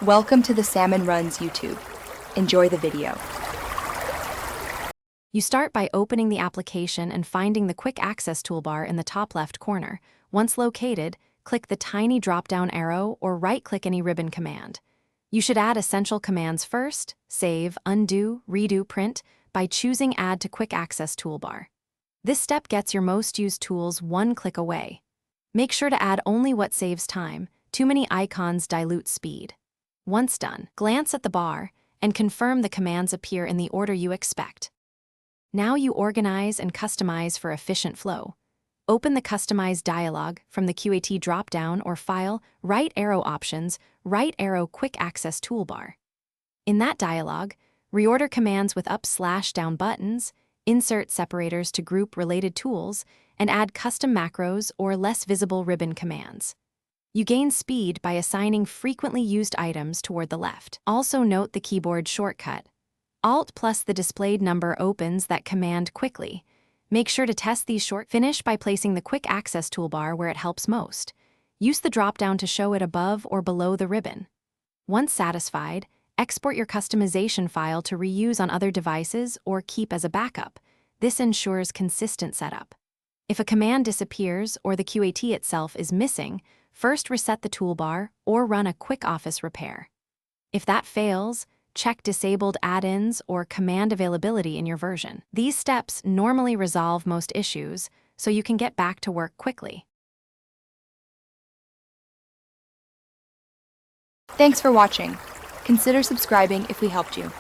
Welcome to the Salmon Runs YouTube. Enjoy the video. You start by opening the application and finding the Quick Access Toolbar in the top left corner. Once located, click the tiny drop-down arrow or right-click any ribbon command. You should add essential commands first: save, undo, redo, print, by choosing Add to Quick Access Toolbar. This step gets your most used tools one click away. Make sure to add only what saves time. Too many icons dilute speed. Once done, glance at the bar and confirm the commands appear in the order you expect. Now you organize and customize for efficient flow. Open the Customize dialog from the QAT drop-down or File, Right Arrow Options, Right Arrow Quick Access Toolbar. In that dialog, reorder commands with up/down buttons, insert separators to group related tools, and add custom macros or less visible ribbon commands. You gain speed by assigning frequently used items toward the left. Also note the keyboard shortcut. Alt plus the displayed number opens that command quickly. Make sure to test these finish by placing the Quick Access Toolbar where it helps most. Use the drop-down to show it above or below the ribbon. Once satisfied, export your customization file to reuse on other devices or keep as a backup. This ensures consistent setup. If a command disappears or the QAT itself is missing, first reset the toolbar or run a quick office repair. If that fails, check disabled add-ins or command availability in your version. These steps normally resolve most issues, so you can get back to work quickly. Thanks for watching. Consider subscribing if we helped you.